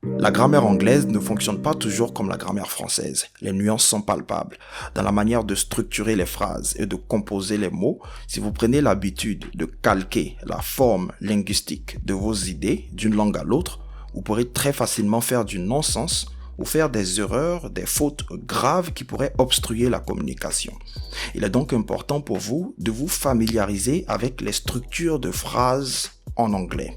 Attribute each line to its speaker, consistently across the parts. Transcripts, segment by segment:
Speaker 1: La grammaire anglaise ne fonctionne pas toujours comme la grammaire française. Les nuances sont palpables. Dans la manière de structurer les phrases et de composer les mots, si vous prenez l'habitude de calquer la forme linguistique de vos idées d'une langue à l'autre, vous pourrez très facilement faire du non-sens ou faire des erreurs, des fautes graves qui pourraient obstruer la communication. Il est donc important pour vous de vous familiariser avec les structures de phrases en anglais.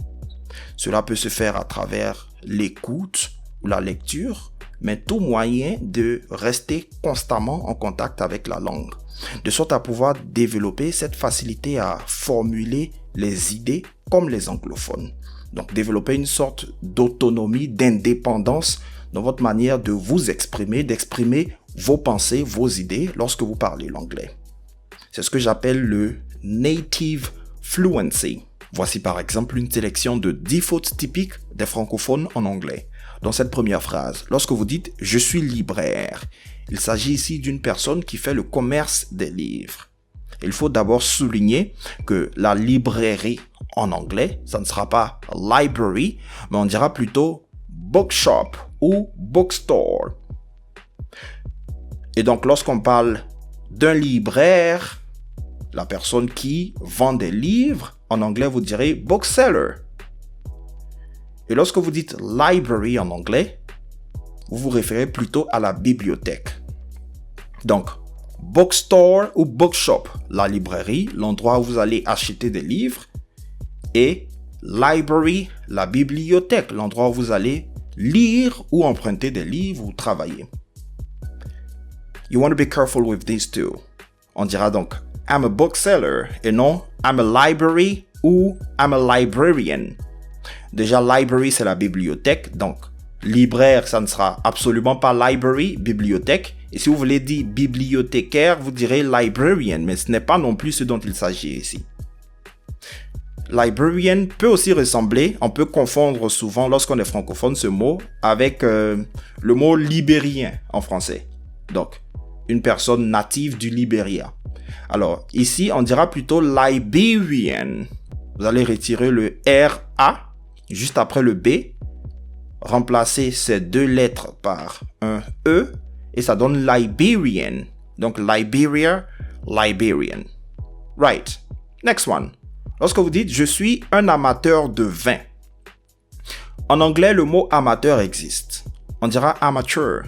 Speaker 1: Cela peut se faire à travers l'écoute ou la lecture, mais tout moyen de rester constamment en contact avec la langue, de sorte à pouvoir développer cette facilité à formuler les idées comme les anglophones. Donc développer une sorte d'autonomie, d'indépendance dans votre manière de vous exprimer, d'exprimer vos pensées, vos idées lorsque vous parlez l'anglais. C'est ce que j'appelle le native fluency. Voici par exemple une sélection de 10 fautes typiques des francophones en anglais. Dans cette première phrase, lorsque vous dites « je suis libraire », il s'agit ici d'une personne qui fait le commerce des livres. Il faut d'abord souligner que la librairie en anglais, ça ne sera pas « library », mais on dira plutôt « bookshop » ou « bookstore ». Et donc lorsqu'on parle d'un libraire, la personne qui vend des livres, en anglais, vous direz bookseller. Et lorsque vous dites library en anglais, vous vous référez plutôt à la bibliothèque. Donc, bookstore ou bookshop, la librairie, l'endroit où vous allez acheter des livres, et library, la bibliothèque, l'endroit où vous allez lire ou emprunter des livres ou travailler. You want to be careful with these two. On dira donc I'm a bookseller et non I'm a library ou I'm a librarian. Déjà, library, c'est la bibliothèque. Donc, libraire, ça ne sera absolument pas library, bibliothèque. Et si vous voulez dire bibliothécaire, vous direz librarian. Mais ce n'est pas non plus ce dont il s'agit ici. Librarian peut aussi ressembler, on peut confondre souvent lorsqu'on est francophone ce mot avec le mot libérien en français. Donc, une personne native du Libéria. Alors, ici, on dira plutôt Liberian. Vous allez retirer le R-A juste après le B, remplacer ces deux lettres par un E, et ça donne Liberian. Donc, Liberia, Liberian. Right. Next one. Lorsque vous dites « je suis un amateur de vin », en anglais, le mot « amateur » existe. On dira « amateur ».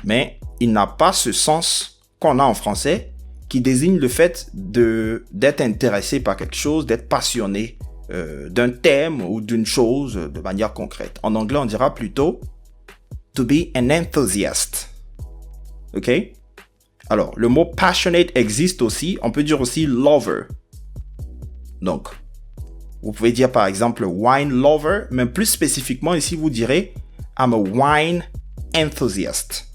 Speaker 1: Mais il n'a pas ce sens qu'on a en français, qui désigne le fait d'être intéressé par quelque chose, d'être passionné d'un thème ou d'une chose de manière concrète. En anglais, on dira plutôt to be an enthusiast. OK? Alors, le mot passionate existe aussi. On peut dire aussi lover. Donc, vous pouvez dire par exemple wine lover, mais plus spécifiquement ici, vous direz I'm a wine enthusiast.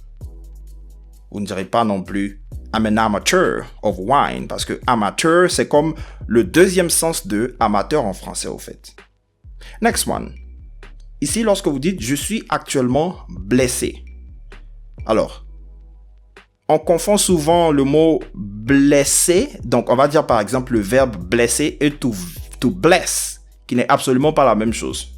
Speaker 1: Vous ne direz pas non plus I'm an amateur of wine, parce que amateur, c'est comme le deuxième sens de amateur en français, au fait. Next one. Ici, lorsque vous dites « je suis actuellement blessé ». Alors, on confond souvent le mot « blessé », donc on va dire par exemple le verbe « blesser » et « to bless », qui n'est absolument pas la même chose.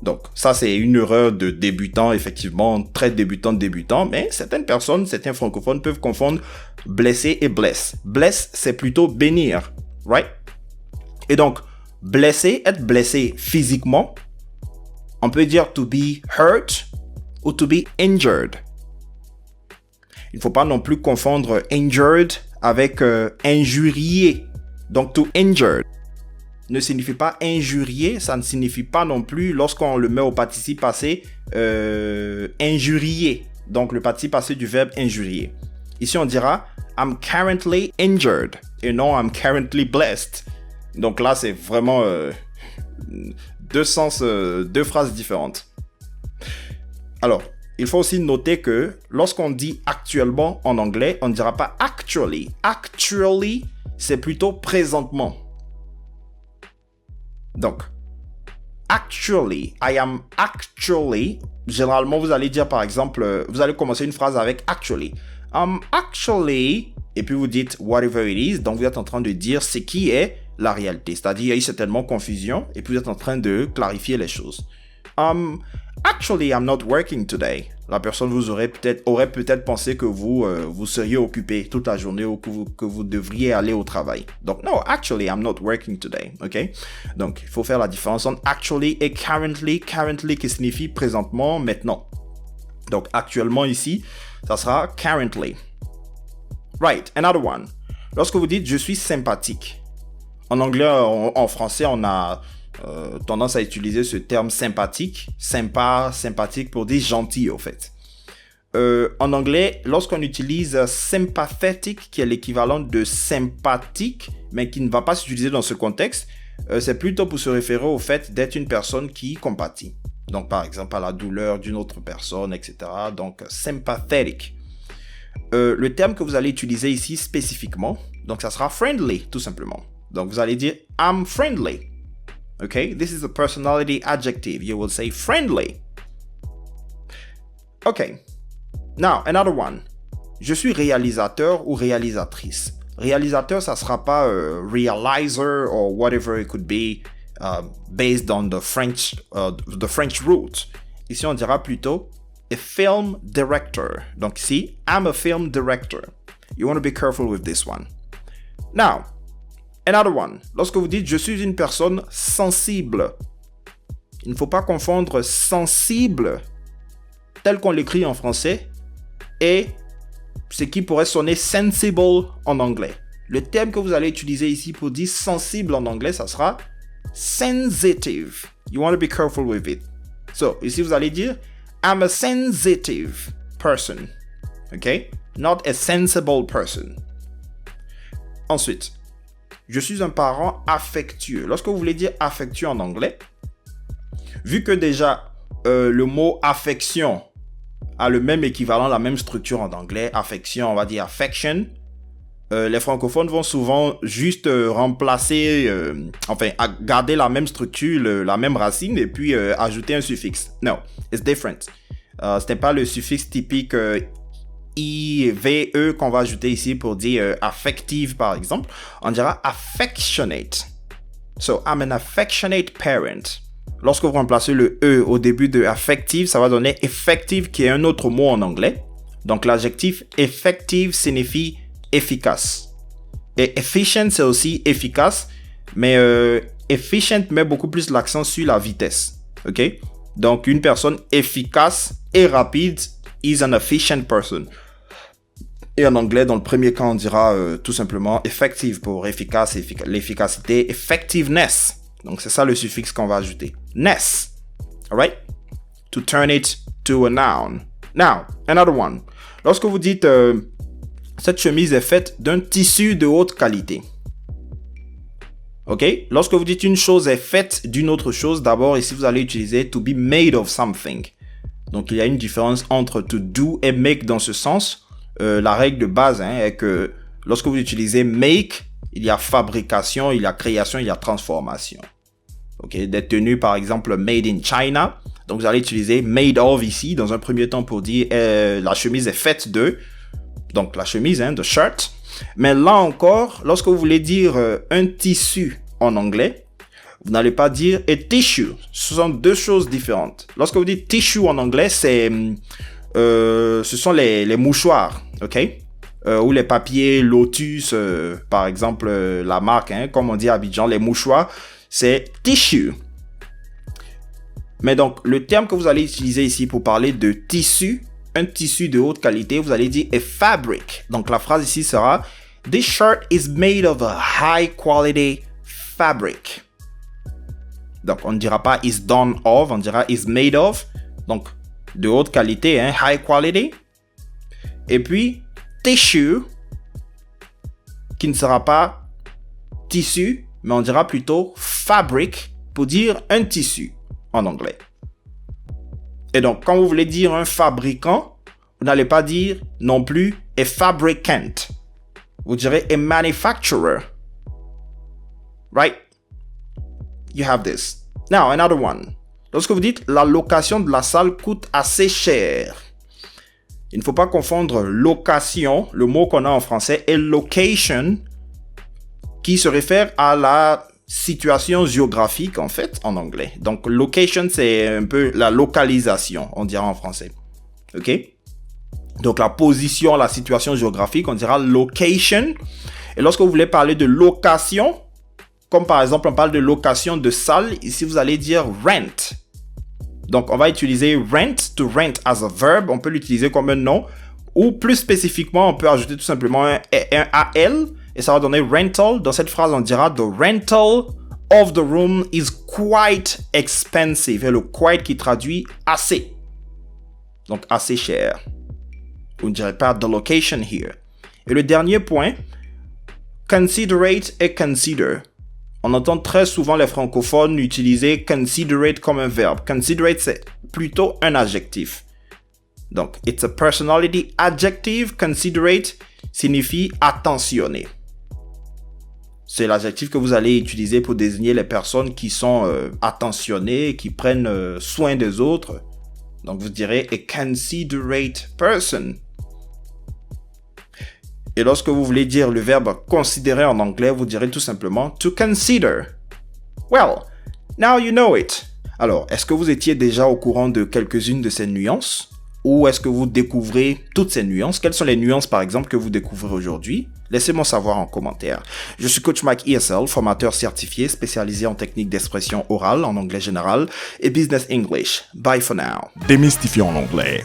Speaker 1: Donc, ça, c'est une erreur de débutant, effectivement, très débutant, mais certaines personnes, certains francophones peuvent confondre blesser et bless. Bless, c'est plutôt bénir, right? Et donc, blesser, être blessé physiquement, on peut dire to be hurt ou to be injured. Il ne faut pas non plus confondre injured avec injurier. Donc, to injured ne signifie pas injurier, ça ne signifie pas non plus, lorsqu'on le met au participe passé, injurier. Donc, le participe passé du verbe injurier. Ici, on dira I'm currently injured et non I'm currently blessed. Donc là, c'est vraiment deux phrases différentes. Alors, il faut aussi noter que lorsqu'on dit actuellement en anglais, on ne dira pas actually. Actually, c'est plutôt présentement. Donc, actually, I am actually, généralement vous allez dire par exemple, vous allez commencer une phrase avec actually. Actually, et puis vous dites whatever it is, donc vous êtes en train de dire ce qui est la réalité. C'est-à-dire, il y a eu certainement confusion, et puis vous êtes en train de clarifier les choses. Actually, I'm not working today. La personne aurait peut-être pensé que vous seriez occupé toute la journée ou que vous devriez aller au travail. Donc, no, actually, I'm not working today. OK? Donc, il faut faire la différence entre actually et currently. Currently qui signifie présentement, maintenant. Donc, actuellement ici, ça sera currently. Right, another one. Lorsque vous dites « je suis sympathique », en anglais, en français, on a tendance à utiliser ce terme sympathique, sympathique pour dire gentil, au fait. En anglais, lorsqu'on utilise sympathetic, qui est l'équivalent de sympathique, mais qui ne va pas s'utiliser dans ce contexte, c'est plutôt pour se référer au fait d'être une personne qui compatit. Donc, par exemple, à la douleur d'une autre personne, etc. Donc, sympathetic. Le terme que vous allez utiliser ici spécifiquement, donc ça sera friendly, tout simplement. Donc, vous allez dire « I'm friendly ». Okay, this is a personality adjective. You will say friendly. Okay, now another one. Je suis réalisateur ou réalisatrice. Réalisateur, ça sera pas realizer or whatever it could be based on the French root. Ici, on dira plutôt a film director. Donc ici, I'm a film director. You want to be careful with this one. Now, another one. Lorsque vous dites « je suis une personne sensible », il ne faut pas confondre « sensible » tel qu'on l'écrit en français et ce qui pourrait sonner « sensible » en anglais. Le terme que vous allez utiliser ici pour dire « sensible » en anglais, ça sera « sensitive ». You want to be careful with it. So, ici vous allez dire « I'm a sensitive person ». OK? Not a sensible person. Ensuite, je suis un parent affectueux. Lorsque vous voulez dire affectueux en anglais, vu que déjà le mot affection a le même équivalent, la même structure en anglais, affection, on va dire affection, les francophones vont souvent juste remplacer, garder la même structure, la même racine et puis ajouter un suffixe. No, it's different. Ce n'est pas le suffixe typique IVE qu'on va ajouter ici pour dire affective par exemple. On dira affectionate. So, I'm an affectionate parent. Lorsque vous remplacez le E au début de affective, ça va donner effective qui est un autre mot en anglais. Donc, l'adjectif effective signifie efficace. Et efficient, c'est aussi efficace, mais efficient met beaucoup plus l'accent sur la vitesse. OK? Donc, une personne efficace et rapide is an efficient person. Et en anglais, dans le premier cas, on dira tout simplement effective pour efficace, l'efficacité, effectiveness. Donc, c'est ça le suffixe qu'on va ajouter. Ness. Alright? To turn it to a noun. Now, another one. Lorsque vous dites cette chemise est faite d'un tissu de haute qualité. OK? Lorsque vous dites une chose est faite d'une autre chose, d'abord, ici, vous allez utiliser to be made of something. Donc, il y a une différence entre to do et make dans ce sens. La règle de base est que lorsque vous utilisez make, il y a fabrication, il y a création, il y a transformation. Ok, des tenues par exemple made in China. Donc vous allez utiliser made of ici dans un premier temps pour dire la chemise est faite de. Donc la chemise, the shirt. Mais là encore, lorsque vous voulez dire un tissu en anglais, vous n'allez pas dire a tissue. Ce sont deux choses différentes. Lorsque vous dites tissue en anglais, ce sont les mouchoirs, ok? Ou les papiers Lotus, par exemple, la marque, comme on dit à Abidjan, les mouchoirs, c'est tissue. Mais donc, le terme que vous allez utiliser ici pour parler de tissu, un tissu de haute qualité, vous allez dire a fabric. Donc, la phrase ici sera « This shirt is made of a high quality fabric ». Donc, on ne dira pas « is done of », on dira « is made of ». Donc, de haute qualité, high quality. Et puis, tissue, qui ne sera pas tissu, mais on dira plutôt fabric pour dire un tissu en anglais. Et donc, quand vous voulez dire un fabricant, vous n'allez pas dire non plus a fabricant. Vous direz a manufacturer. Right? You have this. Now, another one. Lorsque vous dites la location de la salle coûte assez cher, il ne faut pas confondre location, le mot qu'on a en français, et location, qui se réfère à la situation géographique, en fait, en anglais. Donc, location, c'est un peu la localisation, on dira en français. OK? Donc, la position, la situation géographique, on dira location. Et lorsque vous voulez parler de location, comme par exemple, on parle de location de salle, ici, vous allez dire rent. Donc, on va utiliser rent, to rent as a verb. On peut l'utiliser comme un nom. Ou plus spécifiquement, on peut ajouter tout simplement un AL et ça va donner rental. Dans cette phrase, on dira the rental of the room is quite expensive. Et le quite qui traduit assez. Donc, assez cher. On ne dirait pas the location here. Et le dernier point, considerate et consider. On entend très souvent les francophones utiliser considerate comme un verbe. Considerate, c'est plutôt un adjectif. Donc, it's a personality adjective. Considerate signifie attentionné. C'est l'adjectif que vous allez utiliser pour désigner les personnes qui sont attentionnées, qui prennent soin des autres. Donc, vous direz a considerate person. Et lorsque vous voulez dire le verbe considérer en anglais, vous direz tout simplement to consider. Well, now you know it. Alors, est-ce que vous étiez déjà au courant de quelques-unes de ces nuances? Ou est-ce que vous découvrez toutes ces nuances? Quelles sont les nuances, par exemple, que vous découvrez aujourd'hui? Laissez-moi savoir en commentaire. Je suis Coach Mike ESL, formateur certifié spécialisé en techniques d'expression orale en anglais général et business English. Bye for now.
Speaker 2: Démystifions l'anglais.